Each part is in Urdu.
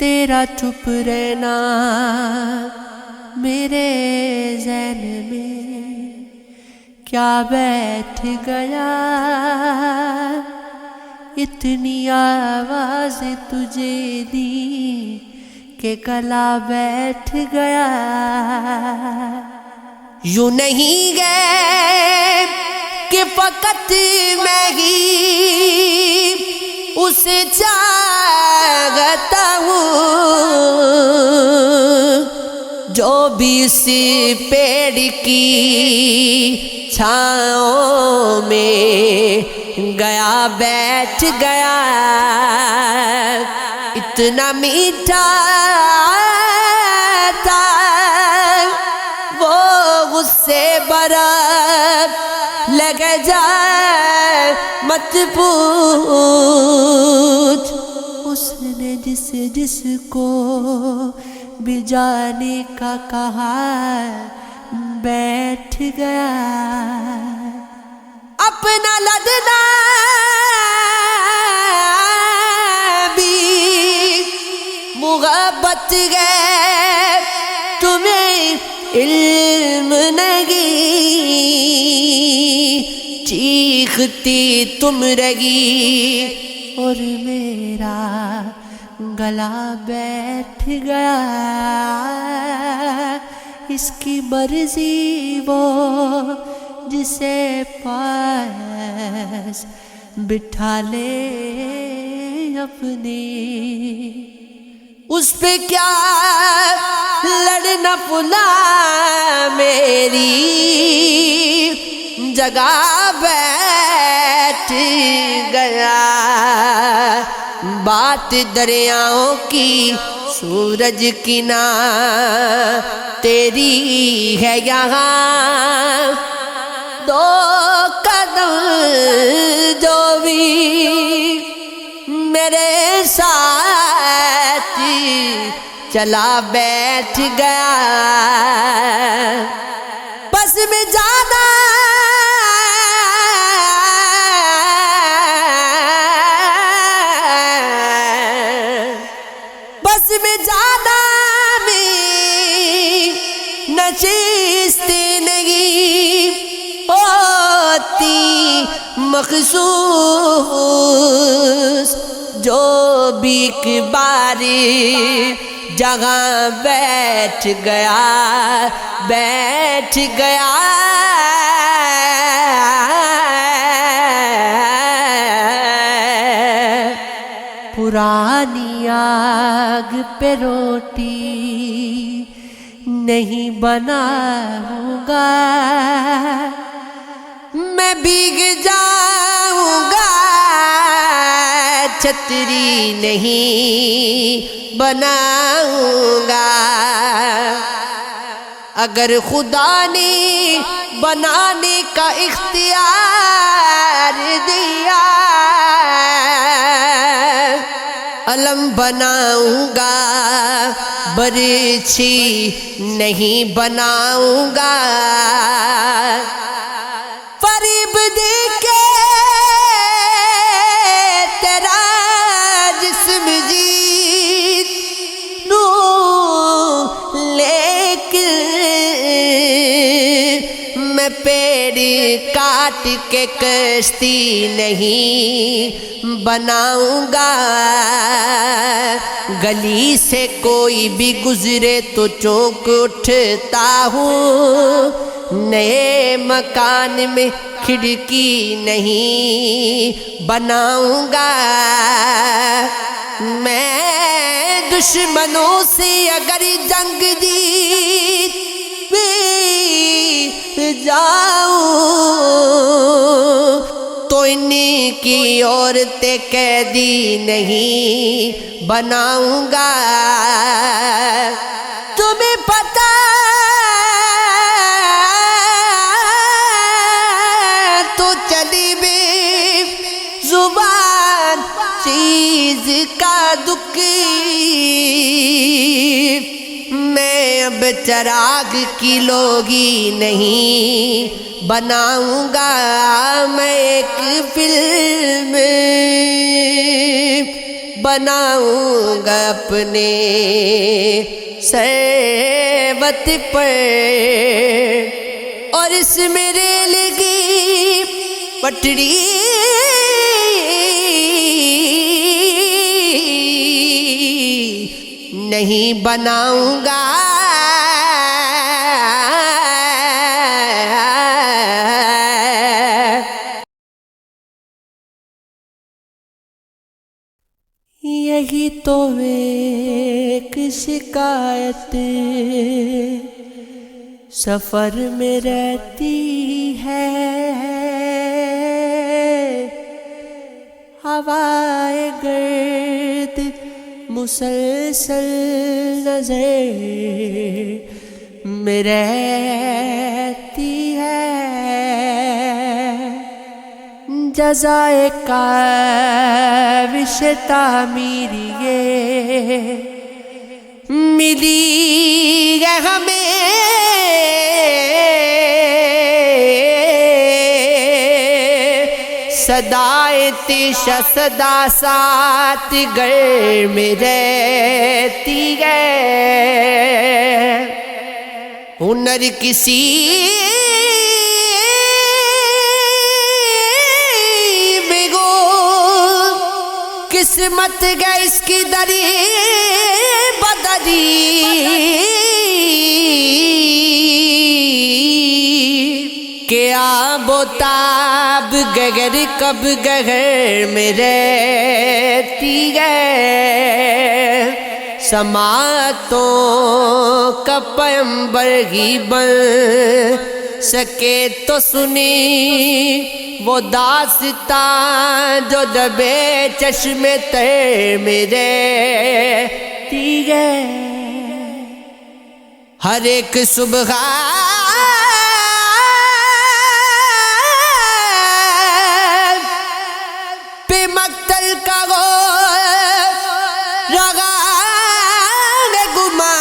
تیرا چپ رہنا میرے ذہن میں کیا بیٹھ گیا، اتنی آوازیں تجھے دی کہ گلا بیٹھ گیا۔ یوں نہیں گئے کہ فقط میں ہی اسے چاہتا ہوں، جو بھی اس پیڑ کی چھاؤں میں گیا بیٹھ گیا۔ اتنا میٹھا تھا وہ غصے برا لگ جائے مت پوچھ، اس نے جس کو بھی جانے کا کہا بیٹھ گیا۔ اپنا لدنا بھی محبت ہے، تمہیں علم نہیں، چیختی تم رہی اور میرا گلا بیٹھ گیا۔ اس کی مرضی وہ جسے پاس بٹھا لے اپنی، اس پہ کیا لڑنا پلا، میری جگہ بیٹھ گیا۔ بات دریاؤں کی سورج کی نہ تیری ہے یہاں، دو قدم جو بھی میرے ساتھ چلا بیٹھ گیا۔ بس میں جانا میں جانا میں نشست نہیں ہوتی مخصوص، جو بھی ایک بار جگہ بیٹھ گیا بیٹھ گیا۔ پرانی آگ پہ روٹی نہیں بناؤں گا، میں بھیگ جاؤں گا، چھتری نہیں بناؤں گا۔ اگر خدا نے بنانے کا اختیار دیا، علم بناؤں گا، برچھی نہیں بناؤں گا۔ فریب دے کے تیرا جسم جیت لوں، لیکن میں پیڑ کاٹ کے کشتی نہیں بناؤں گا۔ گلی سے کوئی بھی گزرے تو چونک اٹھتا ہوں، نئے مکان میں کھڑکی نہیں بناؤں گا۔ میں دشمنوں سے اگر جنگ جیت بھی جاؤں تو ان کی عورتیں قیدی نہیں بناؤں گا۔ تمہیں پتہ تو چلی بے زبان چیز کا دکھ، میں اب چراغ کی لوگی نہیں بناؤں گا۔ میں ایک فلم بناؤں گا اپنے سروت پر، اور اس میں ریل کی پٹری نہیں بناؤں گا، یہی تو ایک شکایت سفر میں رہتی ہے، ہوائے گرد مسلسل نظر میں رہتی ہے، جزائے کاوش تعمیر یہ ملی ہے ہمیں، صدائے تیشہ صدا ساتھ گھر میں رہتی ہے، ہنر کسی قسمت گئے اس کی دری بدری، کیا بوتاب گگر کب گگر میں رہتی ہے، سماعتوں کا پیمبر ہی بن سکے تو سنی وہ داستان جو دبے چشم تر میں رہتی ہے، ہر ایک صبح پہ مقتل کا گو رغان گمان،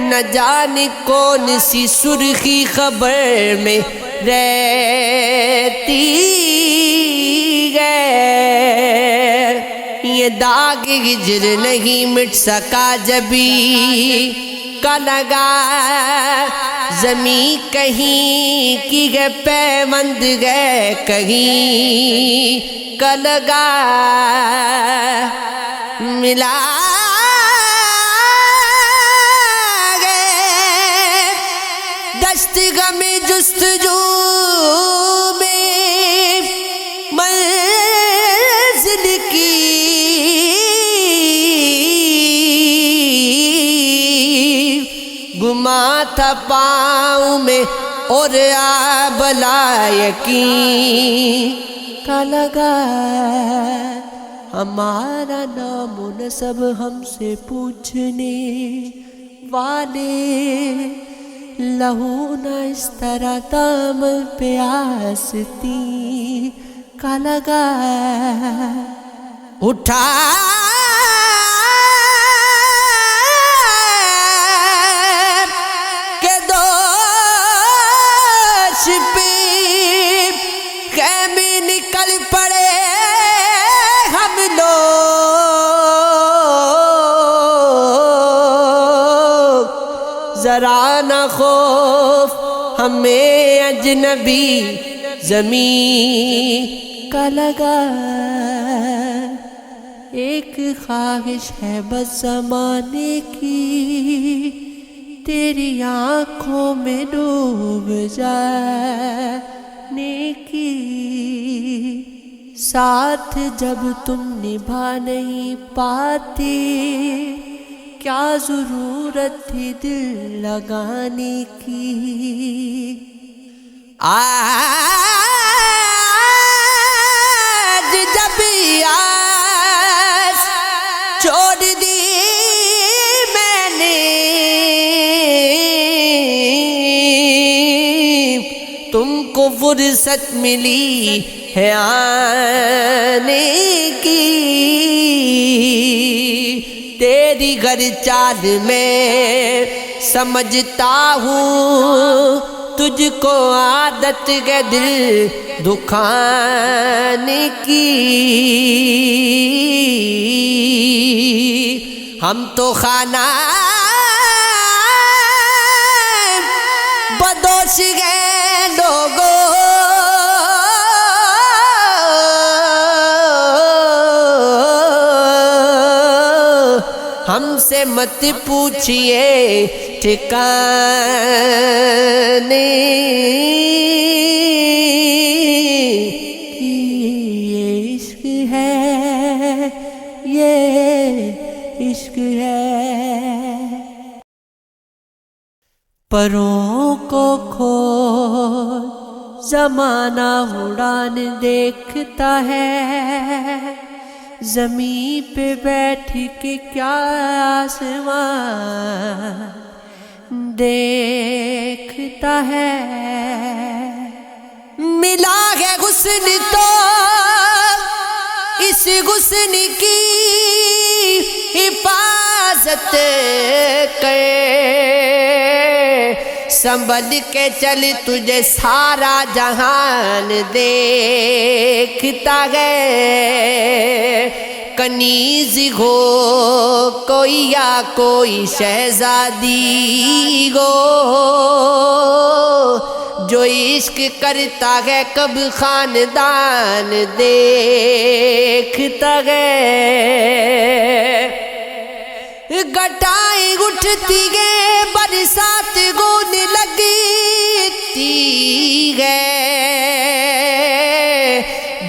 نہ جانے کون سی سرخی خبر میں رہتی ہے، یہ داغ ہجر نہیں مٹ سکا جبھی کا لگا، زمیں کہیں کی ہے پیوند ہے کہیں کا لگا، ملا دشت غم جستجو میں منزل کی، گما تھا پاؤں میں اور بلا یقین کا لگا، ہمارا نام و نسب ہم سے پوچھنے والے، لہو نہ اس طرح دامن پہ آستی کا لگا، اٹھا کے دوش پہ خیمے نکل پڑے ہم لوگ، ذرا نہ خوف ہمیں اجنبی زمین کا لگا، ایک خواہش ہے بس زمانے کی، تیری آنکھوں میں ڈوب جانے کی، ساتھ جب تم نبھا نہیں پاتے کیا ضرورت تھی دل لگانے کی، آج جب آس چھوڑ دی میں نے، تم کو فرصت ملی ہے آنے کی، تیری گھر چال میں سمجھتا ہوں تجھ کو عادت ہے دل دکھانے کی، ہم تو خانہ بدوش گئے لوگوں، ہم سے مت پوچھئے ٹھکانے کی، یہ عشق ہے، یہ عشق ہے۔ پروں کو کھول زمانہ اڑان دیکھتا ہے، زمین پہ بیٹھ کے کیا آسمان دیکھتا ہے۔ ملا ہے حسن تو اس حسن کی حفاظت کرے، سنبھل کے چل تجھے سارا جہان دیکھتا ہے۔ کنیز ہو کوئی یا کوئی شہزادی ہو، جو عشق کرتا ہے کب خاندان دیکھتا ہے۔ گٹائیں اٹھتی ہے برسات ہونے لگتی ہے،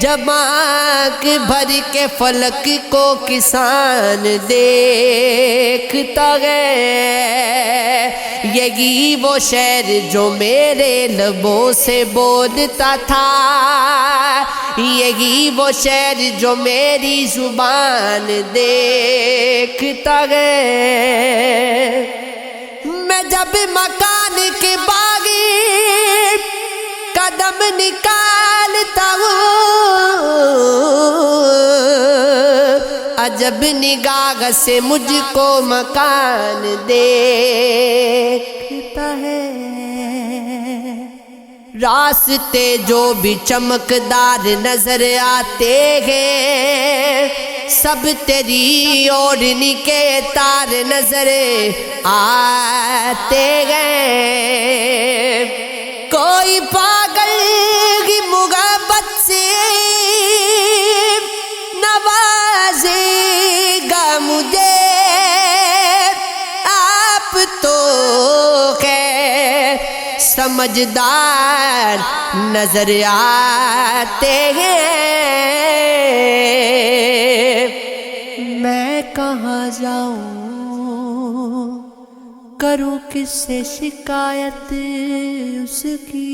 جب آنکھ بھر کے فلک کو کسان دیکھتا ہے۔ یہی وہ شعر جو میرے لبوں سے بولتا تھا، یہی وہ شعر جو میری زبان دیکھتا ہے۔ میں جب مکان کے باغی قدم نکالتا ہوں، عجب نگاہ سے مجھ کو مکان دیکھتا ہے۔ راستے جو بھی چمکدار نظر آتے ہیں، سب تیری اوڑھنی کے تار نظر آتے ہیں۔ کوئی پاگل کی محبت سے نوازے گا مجھے، آپ تو سمجھدار نظر آتے ہیں۔ میں کہاں جاؤں، کروں کس سے شکایت اس کی،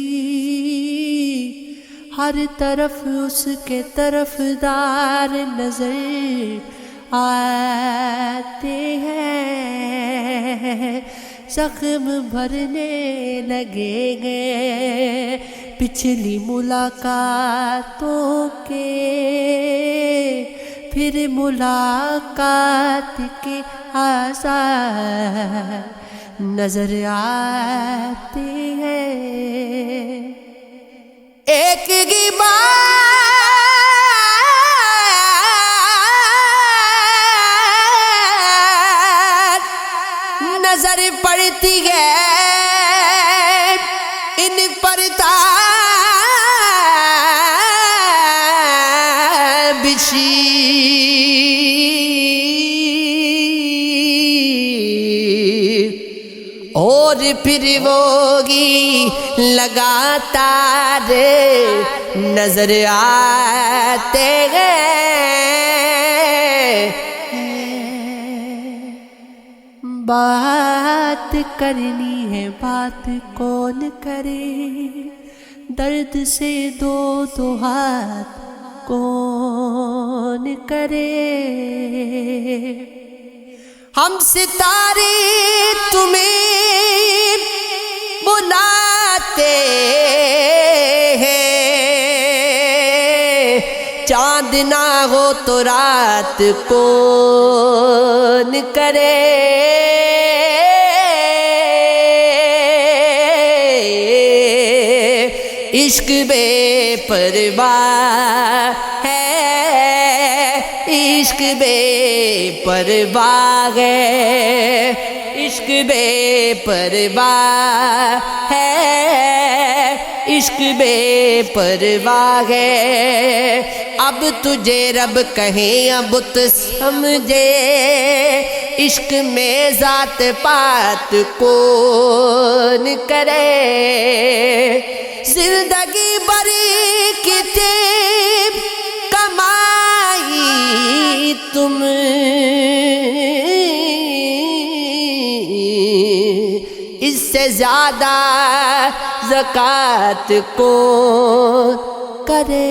ہر طرف اس کے طرفدار نظر آتے ہیں۔ زخم بھرنے لگے گے پچھلی ملاقاتوں کے، پھر ملاقات کے آثار نظر آتے ہیں۔ ایک کی بات نظر پڑتی ہے ان پر تابشی، اور پھر وہی لگاتار نظر آتے ہیں۔ بات کرنی ہے بات کون کرے، درد سے دو دو ہاتھ کون کرے۔ ہم ستارے تمہیں بلاتے ہیں، چاند نہ ہو تو رات کون کرے۔ عشق بے پرواہ ہے، عشق بے پرواہ ہے، عشق بے پرواہ ہے، عشق بے پرواہ ہے۔ اب تجھے رب کہیں یا بت سمجھے، عشق میں ذات پات کون کرے، زندگی بری کی طیب کمائی تم، اس سے زیادہ زکوٰۃ کون کرے۔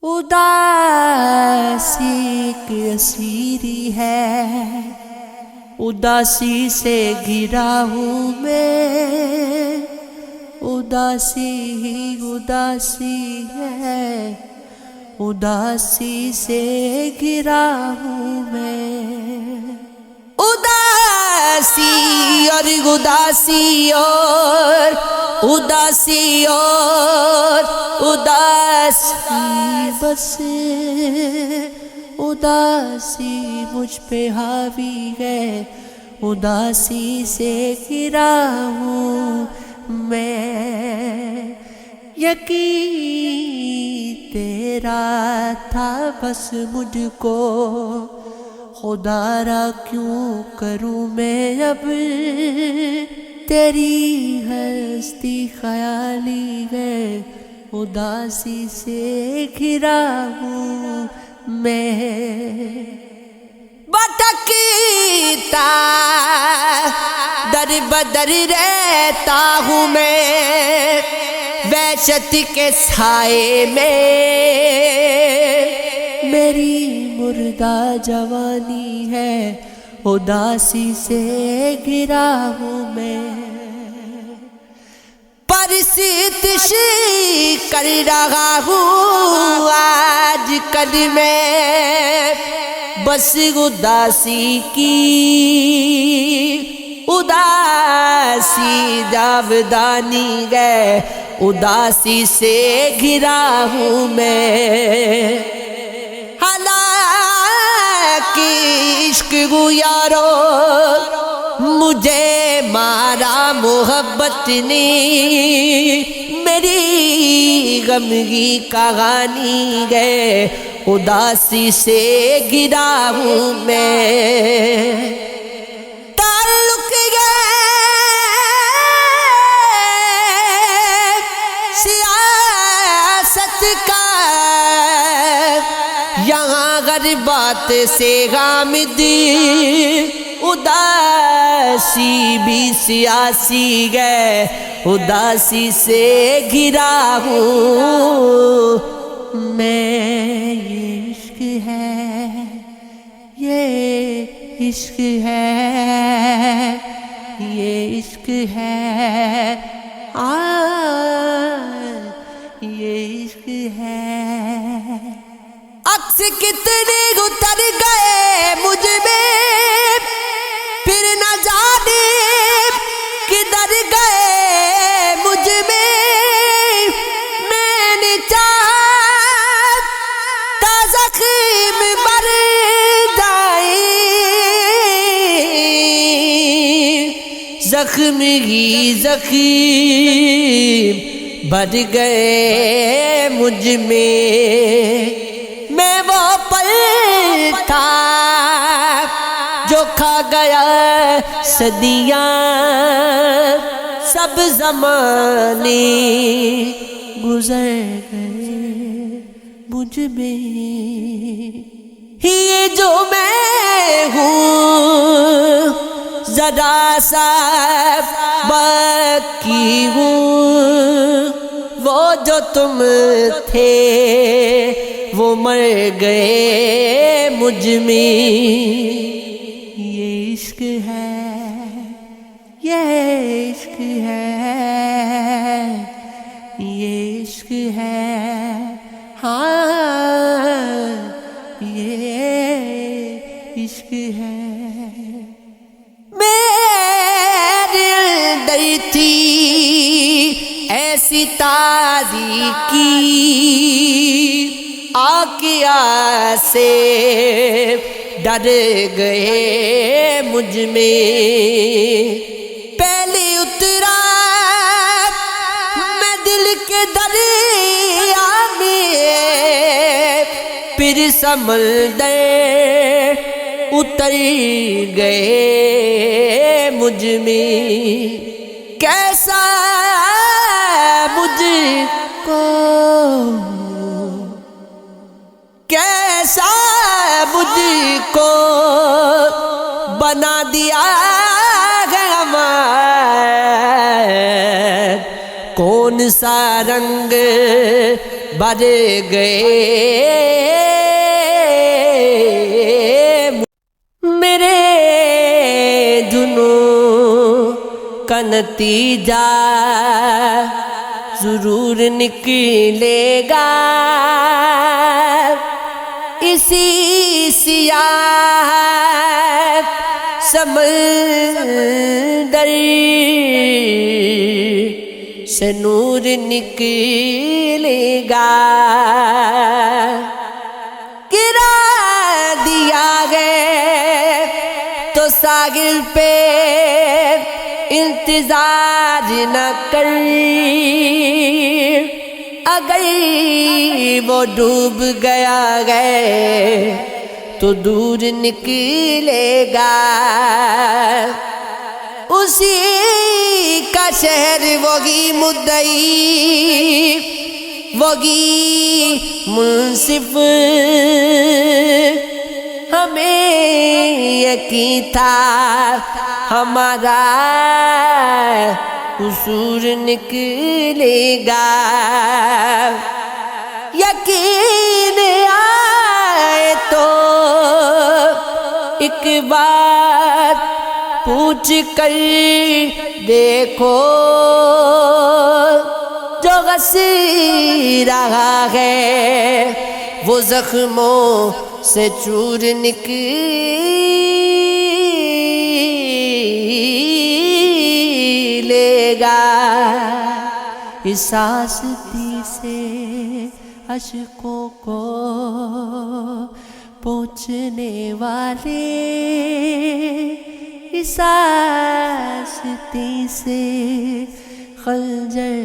اداسی کی اسیری ہے، اداسی سے گھرا ہوں میں، اداسی ہی اداسی ہے، اداسی سے گھرا ہوں میں۔ اداسی اور اداسی اور اداسی اور اداسی، بس اداسی مجھ پہ حاوی ہے، اداسی سے گھرا ہوں میں۔ یقین تیرا تھا بس مجھ کو، خدا را کیوں کروں میں اب، تیری ہستی خیالی ہے، اداسی سے گھرا ہوں میں۔ بھٹکتا در بدر رہتا ہوں میں، وحشت کے سائے میں، میری مردہ جوانی ہے، اداسی سے گھرا ہوں میں۔ پرستش کر رہا ہوں آج کل میں، بس اداسی کی، اداسی جاودانی ہے، اداسی سے گھرا ہوں میں۔ حالانکہ عشق ہو یارو، مجھے مارا محبت نے، میری غم کی کہانی ہے، اداسی سے گھرا ہوں میں۔ تعلق ہے سیاست کا، یہاں غربات سے غامد، اداسی بھی سیاسی ہے، اداسی سے گھرا ہوں میں۔ یہ عشق ہے، یہ عشق ہے، یہ عشق ہے، یہ عشق ہے۔ عکس کتنے اتر گئے مجھ میں، پھر نہ جانے کدھر گئے مجھ میں، میں نے چاہتا زخم بھر جائے، زخم ہی زخم بھر گئے مجھ میں۔ میں وہ پل تھا جو کھا گیا صدیاں، سب زمانے گزر گئے مجھ میں، یہ جو میں ہوں ذرا سا باقی ہوں، وہ جو تم تھے وہ مر گئے مجھ میں۔ یہ عشق ہے، یہ عشق ہے، یہ عشق ہے، ہاں یہ عشق ہے۔ تھی ایسی تاریکی، آقیا سے ڈر گئے مجھ میں، پہلے اترا میں دل کے دریا میں، پھر سمندر اتر گئے مجھ میں، کیسا مجھ کو، کیسا مجھ کو بنا دیا ہے ہمار، کون سا رنگ بھر گئے میرے جنوں کا نتیجہ ضرور نکلے گا، اسی سیاہ سمندر سے نور نکلے گا، گرا دیا گئے تو ساحل پہ انتظار نہ کر، اگر وہ ڈوب گیا ہے تو دور نکلے گا، اسی کا شہر وہی مدعی وہی منصف، ہمیں یقین تھا ہمارا قصور نکلے گا، یقین آئے تو ایک بار پوچھ کر دیکھو، جو غصی رہا ہے وہ زخموں سے چور نکلے گا، اس آستی سے عشقوں کو پہنچنے والے، اس آستی سے خنجر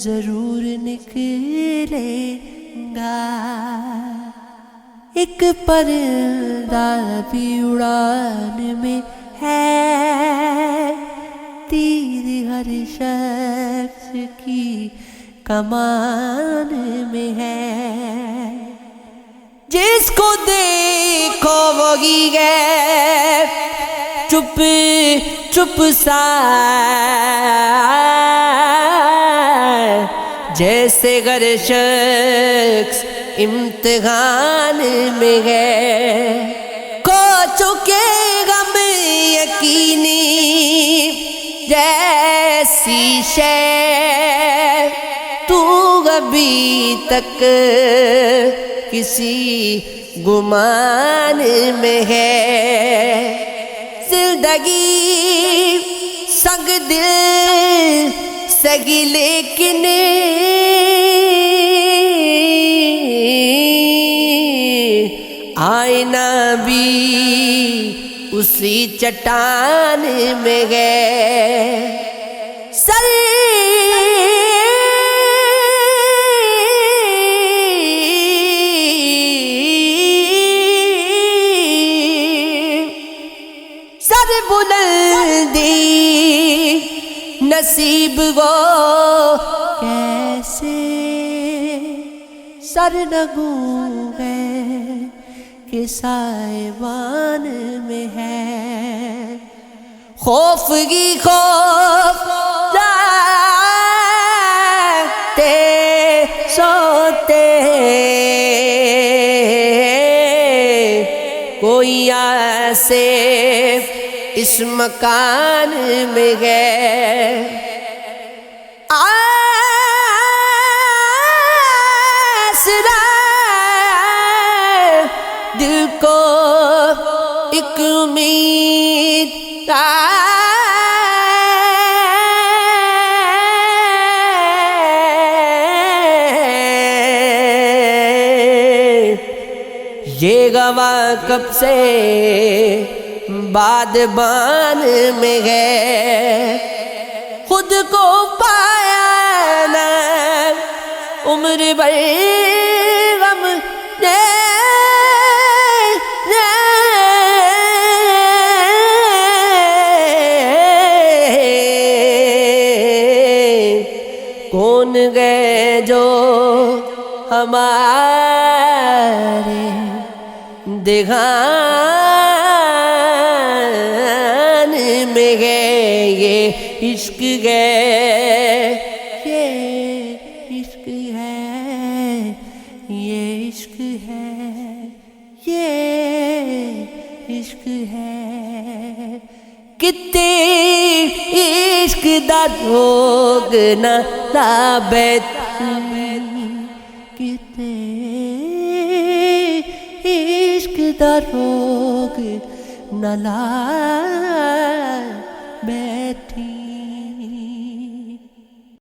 ضرور نکلے گا، ایک پرندہ بھی اڑان میں ہے، تیر ہر شخص کی کمان میں ہے، جس کو دیکھو وہی ہے چپ چپ سا، جیسے ہر شخص امتحان میں ہے، کھو چکے غم یقینی جیسی شے، تو ابھی تک کسی گمان میں ہے، زندگی سنگ دل سگی لیکن آئینہ بھی اسی چٹان میں ہے، سر بلندی نصیب وہ کیسے سرنگوں ہے کہ سائبان میں ہے، خوف ہی خوف جاگتے سوتے، کوئی ایسے اس مکان میں ہے، آسرا دل کو ایک امید یہ گواہ کب سے بادبان میں ہے، خود کو پایا نہ عمر بھر غم کون گئے جو ہمارے دگان میں گئے، یہ عشق ہے، یہ عشق ہے، یہ عشق ہے، یہ عشق ہے۔ کتے عشق دا روگ نہ ثابت، کتے عشق دا روگ نہ لا